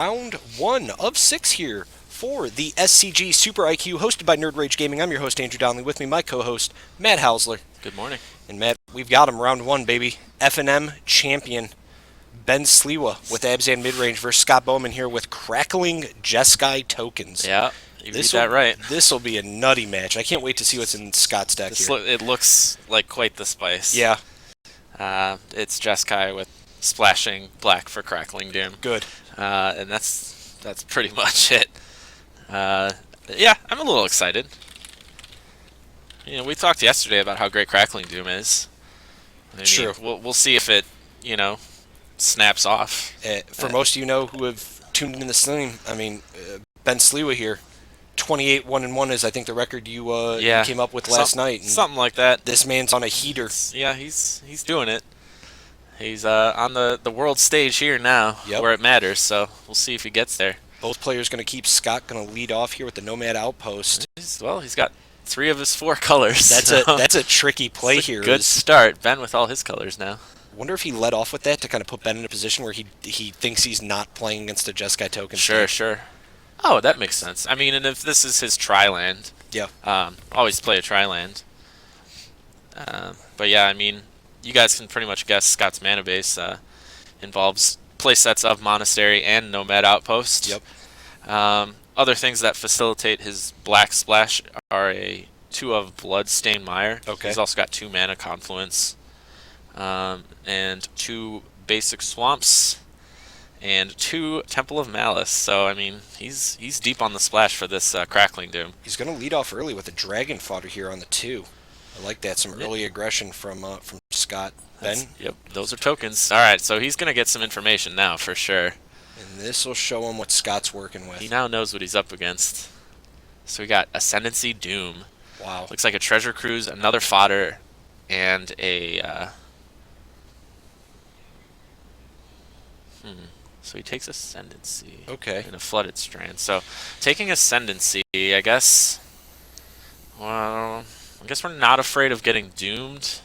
Round 1 of 6 here for the SCG Super IQ, hosted by Nerd Rage Gaming. I'm your host, Andrew Donnelly. With me, my co-host, Matt Hausler. Good morning. And Matt, we've got him, round 1, baby. F&M champion, Ben Sliwa with Abzan Midrange versus Scott Bowman here with Crackling Jeskai tokens. Yeah, you read that right. This will be a nutty match. I can't wait to see what's in Scott's deck here. It looks like quite the spice. Yeah. It's Jeskai with splashing black for Crackling Doom. Good. And that's pretty much it. Yeah, I'm a little excited. You know, we talked yesterday about how great Crackling Doom is. True. We'll see if it, snaps off. For most of you know who have tuned in the stream, Ben Sliwa here. 28-1-1 is, I think, the record you came up with last night. And something like that. This man's on a heater. Yeah, he's doing it. He's on the world stage here now, where it matters, so we'll see if he gets there. Both players going to keep Scott going to lead off here with the Nomad Outpost. He's got 3 of his 4 colors. That's a tricky play here. Good start. Ben with all his colors now. Wonder if he led off with that to kind of put Ben in a position where he thinks he's not playing against a Jeskai token. Sure. Oh, that makes sense. I mean, and if this is his tri-land, always play a tri-land. But yeah, I mean, you guys can pretty much guess Scott's mana base involves playsets of Monastery and Nomad Outpost. Yep. Other things that facilitate his black splash are 2 of Bloodstained Mire. Okay. He's also got 2 mana Confluence, and 2 basic swamps, and 2 Temple of Malice. So I mean, he's deep on the splash for this Crackling Doom. He's going to lead off early with a Dragon Fodder here on the 2. I like that. Some early aggression from Scott. Ben? Yep, those are tokens. All right, so he's going to get some information now for sure. And this will show him what Scott's working with. He now knows what he's up against. So we got Ascendancy Doom. Wow. Looks like a Treasure Cruise, another Fodder, and a... So he takes Ascendancy. Okay. In a Flooded Strand. So taking Ascendancy, I guess... Well, I guess we're not afraid of getting doomed.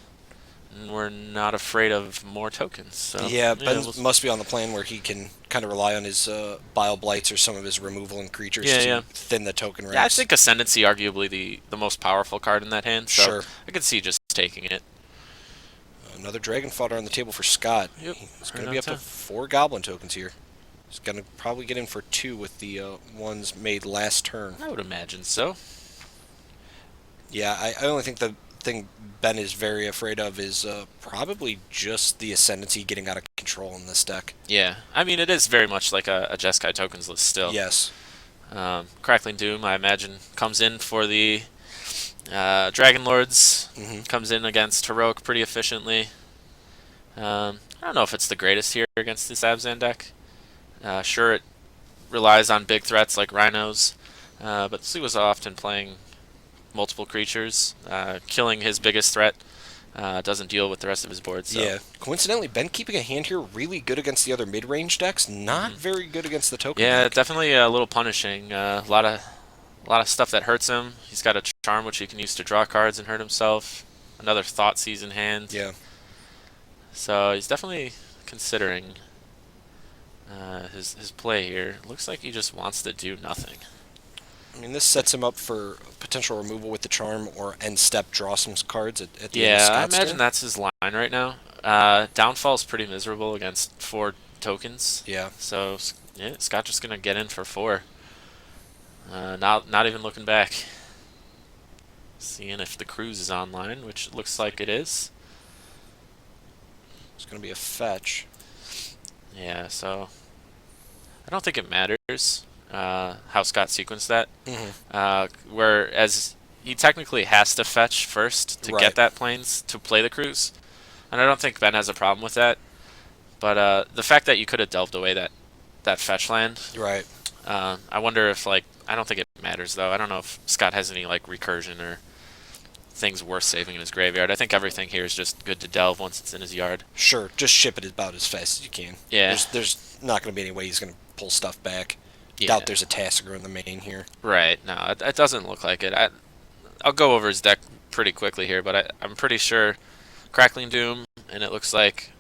And we're not afraid of more tokens. So, Ben must be on the plan where he can kind of rely on his Bile Blights or some of his removal and creatures to thin the token ranks. Yeah, I think Ascendancy arguably the most powerful card in that hand. So sure. I could see just taking it. Another Dragon Fodder on the table for Scott. Yep. He's going to be up to 4 Goblin tokens here. He's going to probably get in for 2 with the ones made last turn. I would imagine so. Yeah, I only think the thing Ben is very afraid of is probably just the Ascendancy getting out of control in this deck. Yeah, I mean, it is very much like a Jeskai tokens list still. Yes. Crackling Doom, I imagine, comes in for the Dragon Lords. Comes in against Heroic pretty efficiently. I don't know if it's the greatest here against this Abzan deck. Sure, it relies on big threats like Rhinos, but Sliwa's often playing multiple creatures. Killing his biggest threat doesn't deal with the rest of his board. So. Yeah. Coincidentally, Ben keeping a hand here really good against the other mid-range decks, not very good against the token deck. Definitely a little punishing. A lot of stuff that hurts him. He's got a charm which he can use to draw cards and hurt himself. Another Thoughtseize in hand. Yeah. So he's definitely considering his play here. Looks like he just wants to do nothing. I mean, this sets him up for potential removal with the charm or end step, draw some cards at the end of Yeah, I Scott's imagine turn. that's his line right now. Downfall's pretty miserable against 4 tokens. Yeah. So yeah, Scott just gonna get in for 4. Not even looking back. Seeing if the cruise is online, which looks like it is. It's going to be a fetch. Yeah, so I don't think it matters how Scott sequenced that. Whereas he technically has to fetch first to get that plains to play the cruise. And I don't think Ben has a problem with that. But the fact that you could have delved away that fetch land. Right. I wonder if, I don't think it matters, though. I don't know if Scott has any, recursion or things worth saving in his graveyard. I think everything here is just good to delve once it's in his yard. Sure, just ship it about as fast as you can. Yeah. There's not going to be any way he's going to pull stuff back. Yeah. Doubt there's a Tassiger in the main here. Right. No, it doesn't look like it. I'll go over his deck pretty quickly here, but I'm pretty sure Crackling Doom, and it looks like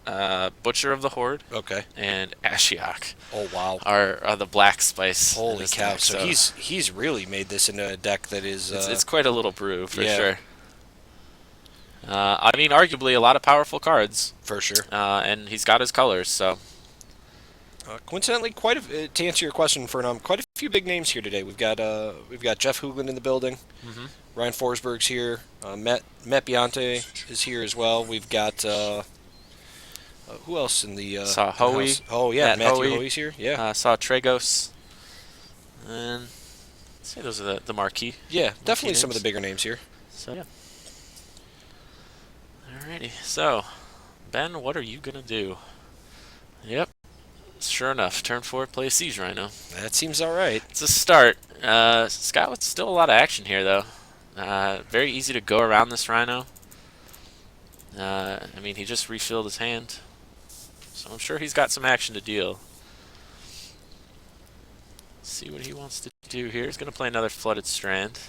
Butcher of the Horde Okay. and Ashiok Oh wow. are the black spice. in Holy this cow! deck, So he's really made this into a deck that is it's quite a little brew for yeah. sure. I mean, arguably a lot of powerful cards, for sure. and he's got his colors. So Coincidentally, to answer your question, Fernum, quite a few big names here today. We've got Jeff Hoogland in the building. Mhm. Ryan Forsberg's here. Matt Bionte is here as well. We've got who else in the Saw in the Hoey. house? Oh yeah, Matt Matthew Hoey. Hoey's here. Yeah, saw Tragos, and I'd say those are the marquee. yeah, definitely some of the names. bigger names here. So yeah. Alrighty. So Ben, what are you gonna do? Yep. Sure enough, turn 4, play a Siege Rhino. That seems all right. It's a start. Scott with still a lot of action here, though. Very easy to go around this Rhino. I mean, he just refilled his hand, so I'm sure he's got some action to deal. Let's see what he wants to do here. He's going to play another Flooded Strand.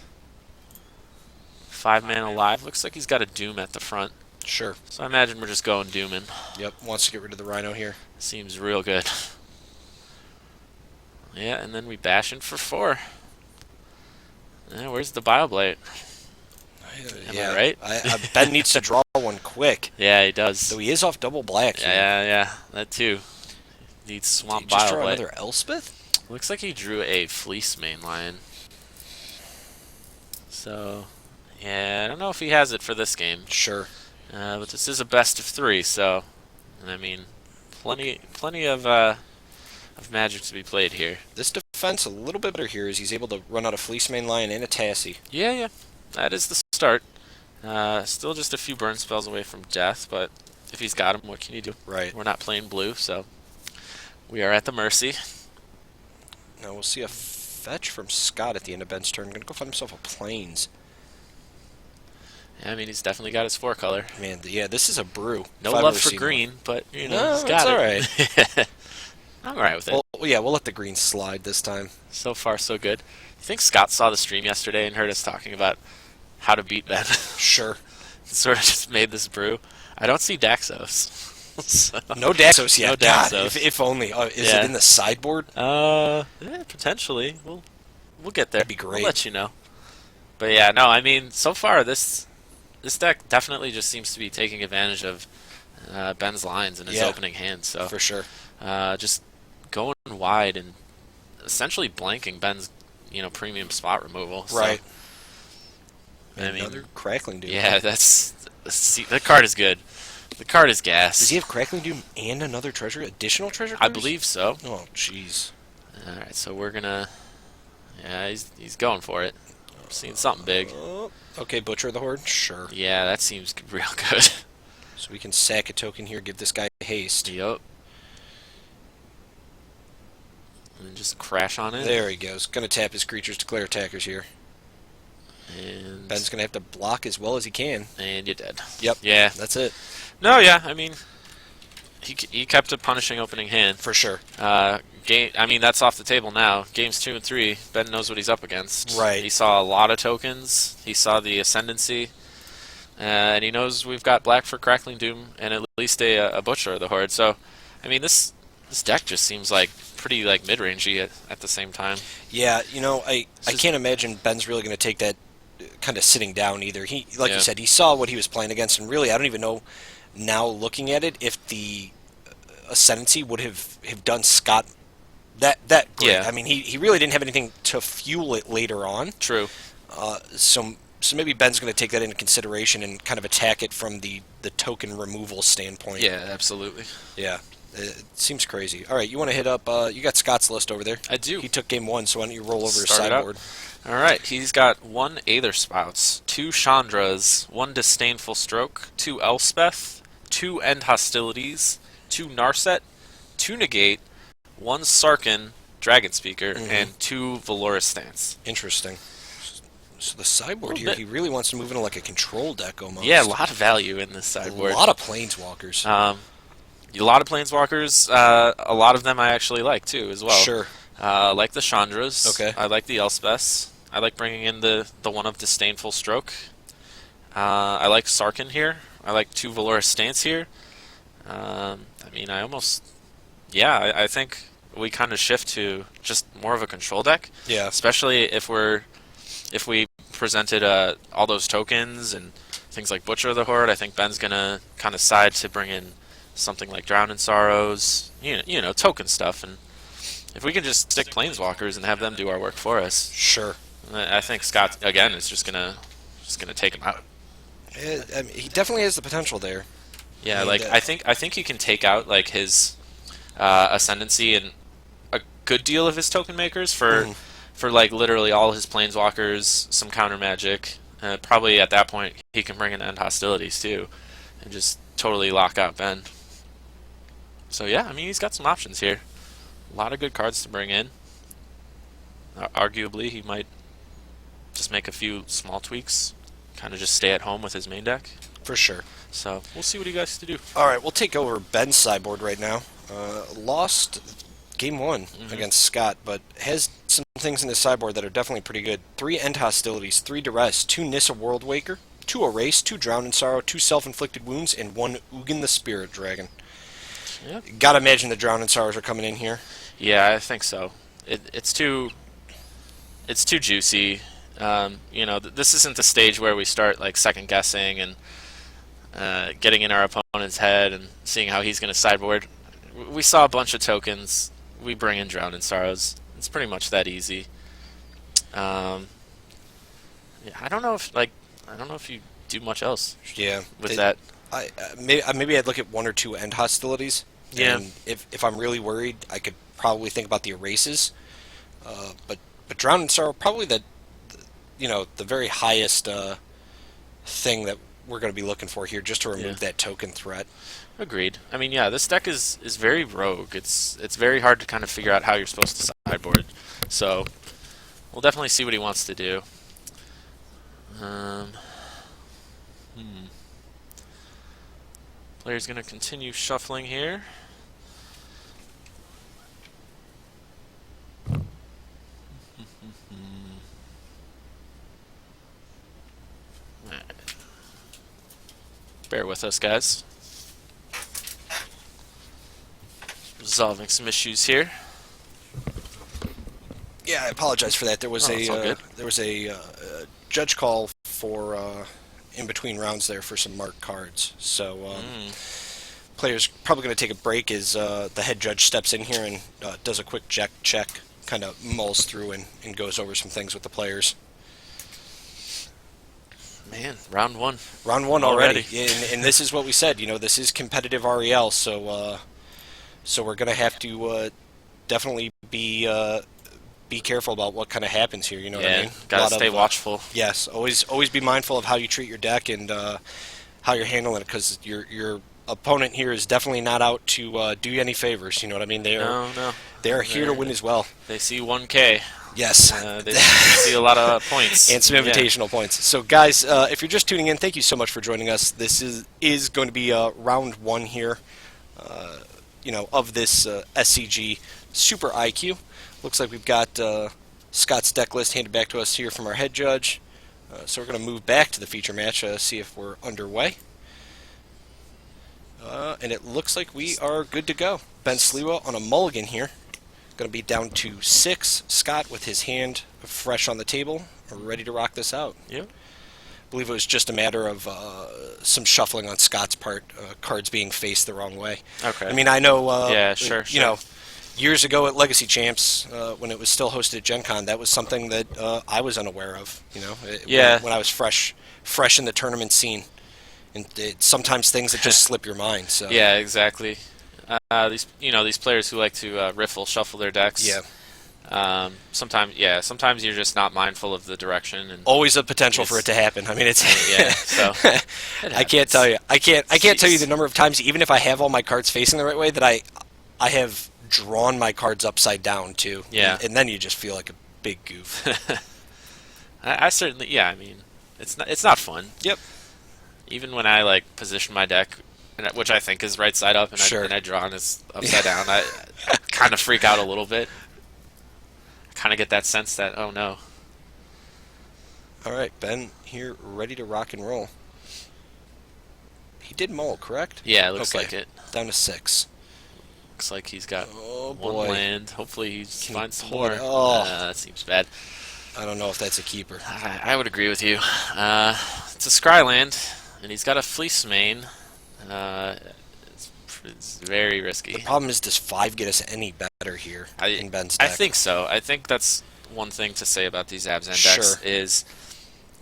5-man alive. Looks like he's got a Doom at the front. Sure. So I imagine we're just going Doomin'. Yep. Wants to get rid of the Rhino here. Seems real good. Yeah, and then we bash in for 4. Yeah, where's the Bioblade? Am I right? Ben needs to draw one quick. Yeah, he does. So he is off double black here. Yeah, that too. Needs Swamp Did he just draw Bioblade. another Elspeth? Looks like he drew a Fleece main lion. So, yeah, I don't know if he has it for this game. Sure. But this is a best of 3, so I mean, plenty of Magic to be played here. This defense a little bit better here as he's able to run out a Fleece main lion and a Tassie. Yeah, that is the start. Still just a few burn spells away from death, but if he's got him, what can you do? Right. We're not playing blue, so we are at the mercy. Now we'll see a fetch from Scott at the end of Ben's turn. Gonna go find himself a Plains. Yeah, I mean, he's definitely got his 4-color. Man, yeah, this is a brew. No love for green, but, you know, no, he's got it's it. all right. I'm alright with it. Well, yeah, we'll let the green slide this time. So far, so good. You think Scott saw the stream yesterday and heard us talking about how to beat Ben? Sure. Sort of just made this brew. I don't see Daxos. So, No Daxos yet. No God, Daxos. if only. Is Yeah. it in the sideboard? Yeah, potentially. We'll get there. That'd be great. We'll let you know. But yeah, no, I mean, so far this deck definitely just seems to be taking advantage of Ben's lines in his opening hand. So for sure. Just going wide and essentially blanking Ben's premium spot removal. So, Right. I mean, Another Crackling Doom. yeah, the card is good. The card is gas. Does he have Crackling Doom and another additional treasure? I cruise? believe so. Oh, jeez. All right, so we're gonna. Yeah, he's going for it. I'm seeing something big. Okay, Butcher of the Horde. Sure. Yeah, that seems real good. So we can sack a token here, give this guy haste. Yup. And just crash on it. There he goes. Gonna tap his creatures, declare attackers here. And Ben's gonna have to block as well as he can. And you're dead. Yep. Yeah. That's it. No, yeah. I mean, he kept a punishing opening hand. For sure. I mean, that's off the table now. Games 2 and 3, Ben knows what he's up against. Right. He saw a lot of tokens. He saw the Ascendancy. And he knows we've got black for Crackling Doom and at least a Butcher of the Horde. So, I mean, this deck just seems like pretty mid-rangey at the same time. Yeah, I can't imagine Ben's really going to take that kind of sitting down either. He, like you said, he saw what he was playing against, and really, I don't even know now looking at it if the Ascendancy would have done Scott that great. Yeah. I mean, he really didn't have anything to fuel it later on. True. So maybe Ben's going to take that into consideration and kind of attack it from the token removal standpoint. Yeah, absolutely. Yeah. It seems crazy. All right, you want to hit up... you got Scott's list over there. I do. He took game 1, so why don't you roll over his Start it up. sideboard. All right, he's got 1 Aether Spouts, 2 Chandras, 1 Disdainful Stroke, 2 Elspeth, 2 End Hostilities, 2 Narset, 2 Negate, 1 Sarkin, Dragon Speaker, and 2 Valoris Stance. Interesting. So the sideboard here, bit. he really wants to move into like a control deck almost. Yeah, a lot of value in this A sideboard. lot of Planeswalkers. A lot of Planeswalkers. A lot of them I actually like, too, as well. Sure. I like the Chandras. Okay. I like the Elspeths. I like bringing in the one of Disdainful Stroke. I like Sarkin here. I like 2 Valoris Stance here. I mean, I think we kind of shift to just more of a control deck, Yeah, especially if we presented all those tokens and things like Butcher of the Horde. I think Ben's gonna kind of side to bring in something like Drown in Sorrows, token stuff, and if we can just stick Planeswalkers and have them do our work for us, sure. I think Scott again is just gonna take him out. I mean, he definitely has the potential there. Yeah, I mean, like I think you can take out like his ascendancy and a good deal of his token makers for like literally all his planeswalkers, some counter magic. Probably at that point he can bring in end hostilities too, and just totally lock out Ben. So yeah, I mean he's got some options here. A lot of good cards to bring in. Arguably, he might just make a few small tweaks, kind of just stay at home with his main deck. for sure. So we'll see what he got to do. All right, we'll take over Ben's sideboard right now. Lost game one against Scott, but has some things in his sideboard that are definitely pretty good. 3 End Hostilities, 3 Duress, 2 Nissa World Waker, 2 Erase, 2 Drown in Sorrow, 2 Self-Inflicted Wounds, and 1 Ugin the Spirit Dragon. Yep. Gotta imagine the Drown in Sorrows are coming in here. Yeah, I think so. It's too juicy. This isn't the stage where we start like second guessing and getting in our opponent's head and seeing how he's going to sideboard. We saw a bunch of tokens. We bring in Drown in Sorrows. It's pretty much that easy. Yeah, I don't know if you do much else. Yeah, with that. Maybe I'd look at 1 or 2 End Hostilities. Yeah. And if I'm really worried, I could probably think about the Erases. But Drown in Sorrow, probably the very highest thing that we're going to be looking for here, just to remove that token threat. Agreed. I mean, yeah, this deck is very rogue. It's very hard to kind of figure out how you're supposed to sideboard. So we'll definitely see what he wants to do. Player's going to continue shuffling here. Bear with us, guys. Resolving some issues here. Yeah, I apologize for that. There was a judge call for in between rounds there for some marked cards. So players probably going to take a break as the head judge steps in here and does a quick check, kind of mulls through and goes over some things with the players. Man, round one. Round one already. And this is what we said. This is competitive REL, so we're going to have to definitely be careful about what kind of happens here. You know what I mean? Gotta stay watchful. Yes, always be mindful of how you treat your deck and how you're handling it, because your opponent here is definitely not out to do you any favors. You know what I mean? They are here to win as well. They see 1K. Yes. They see a lot of points. And some invitational points. So, guys, if you're just tuning in, thank you so much for joining us. This is going to be round one here, of this SCG Super IQ. Looks like we've got Scott's deck list handed back to us here from our head judge. So we're going to move back to the feature match, see if we're underway. And it looks like we are good to go. Ben Sliwa on a mulligan here. Going to be down to 6. Scott with his hand fresh on the table, ready to rock this out. Yep. I believe it was just a matter of some shuffling on Scott's part, cards being faced the wrong way. Okay. I mean, I know. Sure. Years ago at Legacy Champs, when it was still hosted at Gen Con, that was something that I was unaware of. When I was fresh in the tournament scene, and sometimes things that just slip your mind. So yeah, exactly. These players who like to riffle, shuffle their decks. Yeah. Sometimes you're just not mindful of the direction, and always a potential for it to happen. I mean, it's So I can't tell you. I can't tell you the number of times, even if I have all my cards facing the right way, that I have drawn my cards upside down too. Yeah. And then you just feel like a big goof. I certainly. Yeah. I mean, it's not fun. Yep. Even when I position my deck, which I think is right side up, and I draw and it's upside down, I kind of freak out a little bit. Kind of get that sense that, oh no. All right, Ben here, ready to rock and roll. He did mull, correct? Yeah, it looks Okay. like it. Down to 6. Looks like he's got Oh, one boy. land. Hopefully he finds some boy, more. oh. That seems bad. I don't know if that's a keeper. I would agree with you. It's a scry land, and he's got a fleece main. It's very risky. The problem is, does 5 get us any better here in Ben's I deck? think so. I think that's one thing to say about these Abzan decks is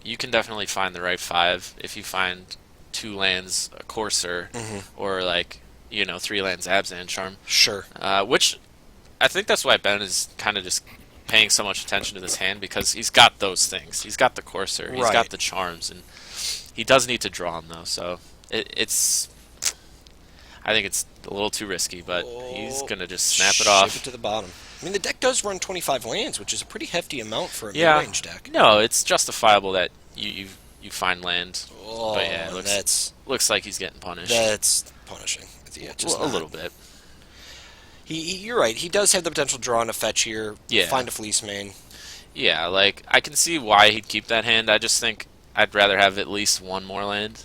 you can definitely find the right 5 if you find 2 lands, a Courser, or like, 3 lands Abzan Charm. Sure. Which I think that's why Ben is kind of just paying so much attention to this hand, because he's got those things. He's got the Courser, he's got the charms, and he does need to draw them though. So it's, I think it's a little too risky, but he's gonna just snap it off. Ship it to the bottom. I mean, the deck does run 25 lands, which is a pretty hefty amount for a mid-range deck. No, it's justifiable that you find land. Oh, but yeah, it looks like he's getting punished. That's punishing. Yeah, just a little bit. You're right. He does have the potential to draw on a fetch here. Yeah. Find a fleece main. Yeah, like I can see why he'd keep that hand. I just think I'd rather have at least one more land.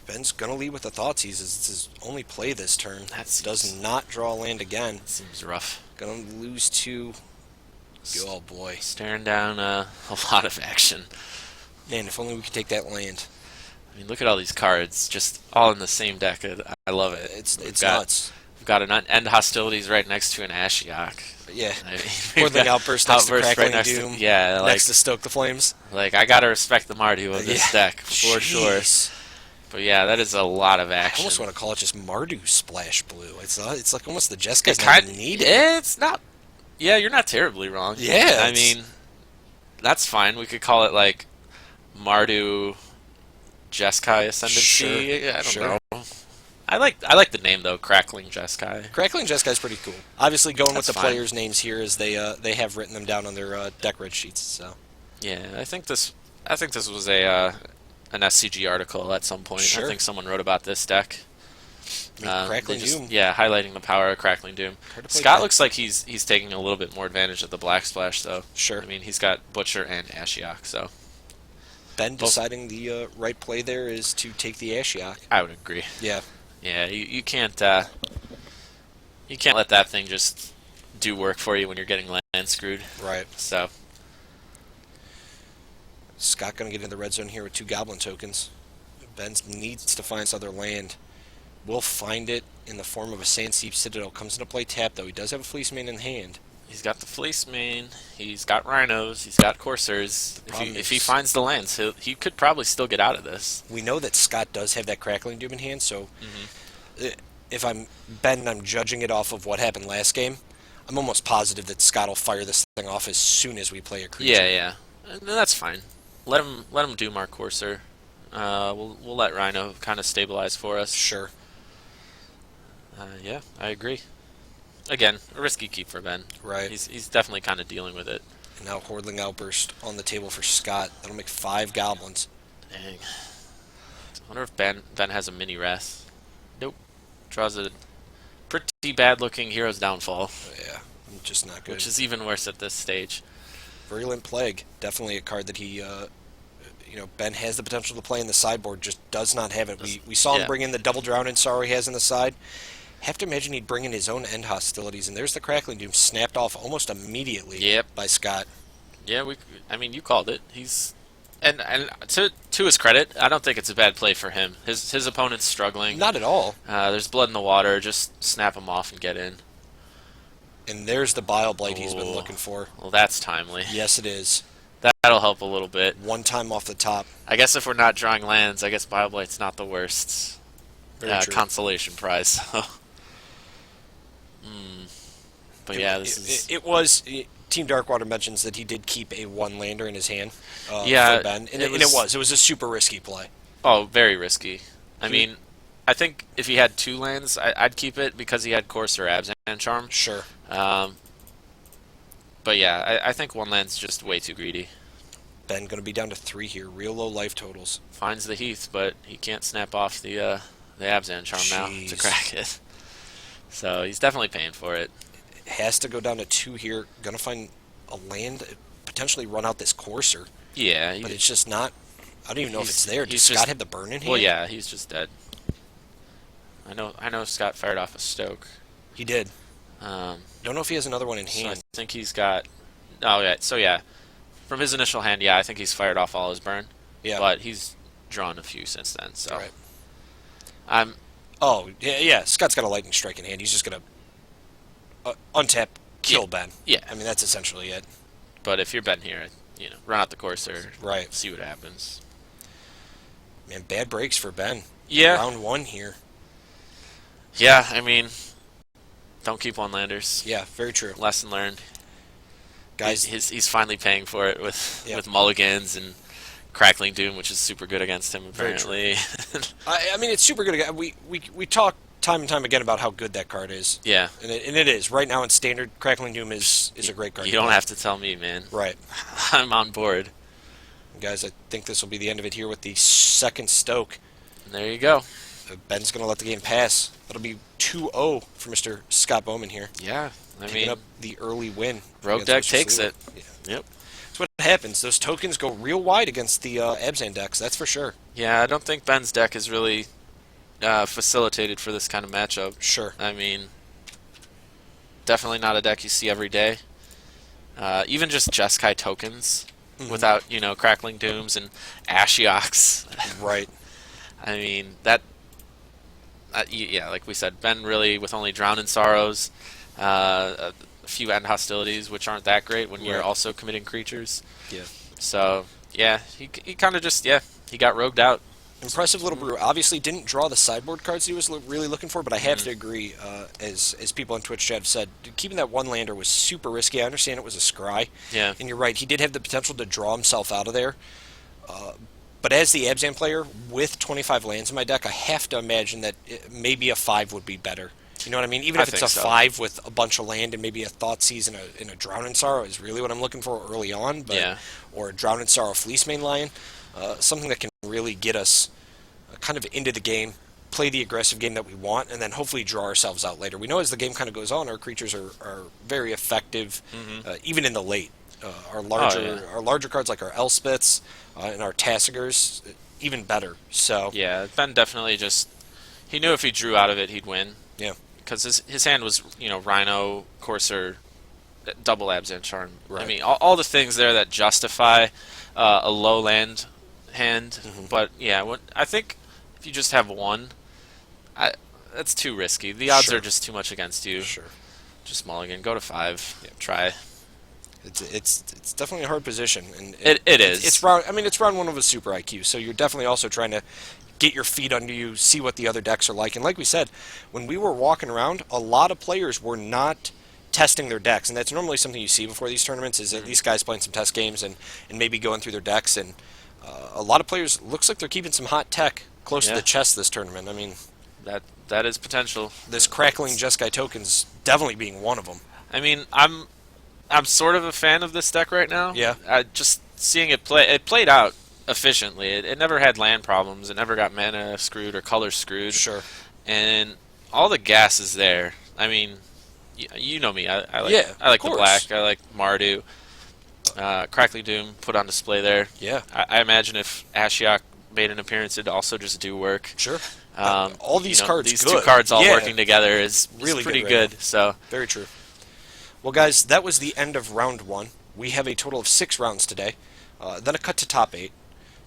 Ben's gonna lead with the thoughts. It's his only play this turn. Does not draw land again. Seems rough. Gonna lose 2. Oh boy. Staring down a lot of action. Man, if only we could take that land. I mean, look at all these cards, just all in the same deck. I love it. It's nuts. We've got an End Hostilities right next to an Ashiok. Yeah. I mean, Whirling Outburst next to Crackling Doom. Yeah, next to Stoke the Flames. Like, I gotta respect the Mardu of this deck, for sure. But yeah, that is a lot of action. I almost want to call it just Mardu Splash Blue. It's like almost the Jessica's not needed. It's not. Yeah, you're not terribly wrong. Yeah. I mean, that's fine. We could call it like Mardu Jeskai Ascendancy. Sure. I don't know. I like the name though, Crackling Jeskai. Crackling Jeskai is pretty cool. Obviously, going with the fine. players' names here is they have written them down on their deck red sheets. So yeah, I think this was a an SCG article at some point. Sure. I think someone wrote about this deck. Crackling Doom. Yeah, highlighting the power of Crackling Doom. Scott looks like he's taking a little bit more advantage of the Black Splash, though. Sure. I mean, he's got Butcher and Ashiok, so. Ben deciding the right play there is to take the Ashiok. I would agree. Yeah. Yeah, you can't let that thing just do work for you when you're getting land screwed. Right. So. Scott going to get in the red zone here with 2 Goblin tokens. Ben needs to find this other land. Will find it in the form of a Sandsteep Citadel. Comes into play tap, though. He does have a Fleece Main in hand. He's got the Fleece Main. He's got Rhinos. He's got Coursers. If he finds the lands, he could probably still get out of this. We know that Scott does have that Crackling Doom in hand, so if I'm Ben, I'm judging it off of what happened last game. I'm almost positive that Scott will fire this thing off as soon as we play a creature. Yeah. And that's fine. Let him do Mark Courser. We'll let Rhino kind of stabilize for us. Sure. Yeah, I agree. Again, a risky keep for Ben. Right. He's definitely kind of dealing with it. And now Hordling Outburst on the table for Scott. That'll make 5 Goblins. Dang. I wonder if Ben has a mini Wrath. Nope. Draws a pretty bad looking Hero's Downfall. Yeah, just not good. Which is even worse at this stage. Virulent Plague. Definitely a card that he, Ben has the potential to play in the sideboard, just does not have it. We saw him bring in the double Drown in Sorrow he has in the side. Have to imagine he'd bring in his own End Hostilities, and there's the Crackling Doom snapped off almost immediately by Scott. Yeah, you called it. And to his credit, I don't think it's a bad play for him. His opponent's struggling. Not at all. There's blood in the water. Just snap him off and get in. And there's the Bile Blight he's been looking for. Well, that's timely. Yes, it is. That'll help a little bit. One time off the top. I guess if we're not drawing lands, I guess Bile Blight's not the worst consolation prize. But yeah, it was. Team Darkwater mentions that he did keep a 1-lander in his hand. For Ben, and it was a super risky play. Oh, very risky. I mean, I think if he had 2 lands, I'd keep it because he had Courser, Abzan Charm. Sure. But yeah, I think 1 land's just way too greedy. Ben going to be down to 3 here. Real low life totals. Finds the Heath, but he can't snap off the Abzan Charm now to crack it. So he's definitely paying for it. Has to go down to 2 here. Going to find a land, potentially run out this Courser. Yeah. But it's just not. I don't even know if it's there. Does Scott have the burn in here? Well, yeah, he's just dead. I know Scott fired off a Stoke. He did. Um, Don't know if he has another one in so I hand. think he's got. Oh yeah. So yeah, from his initial hand, yeah, I think he's fired off all his burn. Yeah. But he's drawn a few since then. So Right. I'm. Oh, yeah. Scott's got a lightning strike in hand. He's just going to untap, kill Ben. Yeah. I mean, that's essentially it. But if you're betting here, run out the courser. Right. See what happens. Man, bad breaks for Ben. Yeah. Round 1 here. Yeah. I mean, don't keep one-landers. Yeah, very true. Lesson learned. Guys, he's finally paying for it with mulligans and Crackling Doom, which is super good against him apparently. I mean, it's super good. We talk time and time again about how good that card is. Yeah, and it is right now in standard. Crackling Doom is a great card. You don't have to tell me, man. Right. I'm on board. Guys, I think this will be the end of it here with the second Stoke. And there you go. Ben's going to let the game pass. That'll be 2-0 for Mr. Scott Bowman here. Yeah, Picking up the early win. Rogue deck takes Sliwa. it. Yeah. Yep. That's what happens. Those tokens go real wide against the Abzan decks, that's for sure. Yeah, I don't think Ben's deck is really facilitated for this kind of matchup. Sure. I mean, definitely not a deck you see every day. Even just Jeskai tokens without, Crackling Dooms and Ashioks. Right. I mean, yeah, like we said, Ben really, with only Drown in Sorrows, a few end hostilities, which aren't that great when you're also committing creatures. Yeah. So, yeah, he kind of just, he got rogued out. Impressive little brew. Obviously didn't draw the sideboard cards he was really looking for, but I have to agree, as people on Twitch chat have said, keeping that one lander was super risky. I understand it was a scry. Yeah. And you're right, he did have the potential to draw himself out of there. But as the Abzan player with 25 lands in my deck, I have to imagine that maybe a 5 would be better. You know what I mean? Even if it's a 5 with a bunch of land and maybe a Thoughtseize and a Drown in Sorrow is really what I'm looking for early on. But, or a Drown in Sorrow Fleece Main Lion. Something that can really get us kind of into the game, play the aggressive game that we want, and then hopefully draw ourselves out later. We know as the game kind of goes on, our creatures are very effective, even in the late. Our larger cards like our Elspeths and our Tassigers, even better. So yeah, Ben definitely he knew if he drew out of it, he'd win. Yeah, because his hand was Rhino, Courser, double Abzan Charm. Right. I mean, all the things there that justify a low land hand. But yeah, I think if you just have one, that's too risky. The odds are just too much against you. Sure. Just mulligan, go to 5, try. It's definitely a hard position, and it is. It's round. I mean, it's round 1 of a super IQ, so you're definitely also trying to get your feet under you, see what the other decks are like. And like we said, when we were walking around, a lot of players were not testing their decks, and that's normally something you see before these tournaments. Is at least guys playing some test games and maybe going through their decks. And a lot of players looks like they're keeping some hot tech close to the chest this tournament. I mean, that is potential. This Crackling Jeskai tokens definitely being one of them. I mean, I'm sort of a fan of this deck right now. Yeah. Just seeing it play, it played out efficiently. It never had land problems. It never got mana screwed or color screwed. Sure. And all the gas is there. I mean, you know me. I like the black. I like Mardu. Crackling Doom put on display there. Yeah. I imagine if Ashiok made an appearance, it'd also just do work. Sure. All these cards, these two cards all working together is really pretty good. Right so very true. Well, guys, that was the end of round 1. We have a total of 6 rounds today. Then a cut to top 8.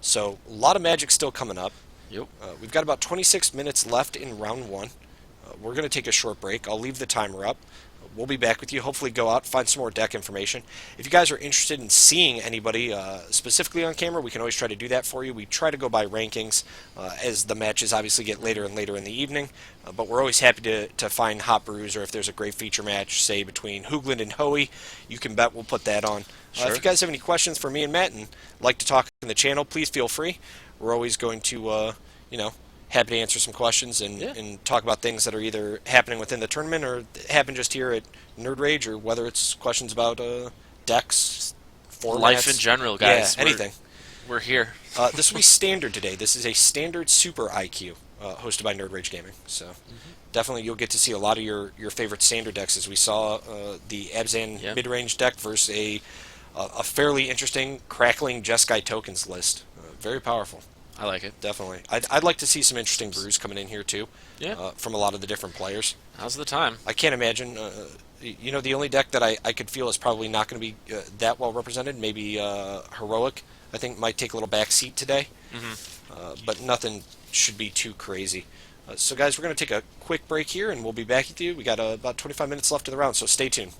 So a lot of Magic still coming up. Yep. We've got about 26 minutes left in round 1. We're going to take a short break. I'll leave the timer up. We'll be back with you. Hopefully go out, find some more deck information. If you guys are interested in seeing anybody specifically on camera, we can always try to do that for you. We try to go by rankings as the matches obviously get later and later in the evening. But we're always happy to find hot brews, or if there's a great feature match, say, between Hoogland and Hoey, you can bet we'll put that on. Sure. If you guys have any questions for me and Matt and like to talk in the channel, please feel free. We're always going to, happy to answer some questions and talk about things that are either happening within the tournament or happen just here at Nerd Rage, or whether it's questions about decks, formats. Life in general, guys. Yeah, anything. We're here. This will be standard today. This is a standard Super IQ hosted by Nerd Rage Gaming. So definitely you'll get to see a lot of your favorite standard decks, as we saw the Abzan Midrange deck versus a fairly interesting Crackling Jeskai tokens list. Very powerful. I like it. Definitely. I'd like to see some interesting brews coming in here too. Yeah. From a lot of the different players. Now's the time. I can't imagine. The only deck that I could feel is probably not going to be that well represented. Maybe Heroic. I think might take a little back seat today. But nothing should be too crazy. So guys, we're going to take a quick break here, and we'll be back with you. We got about 25 minutes left of the round, so stay tuned.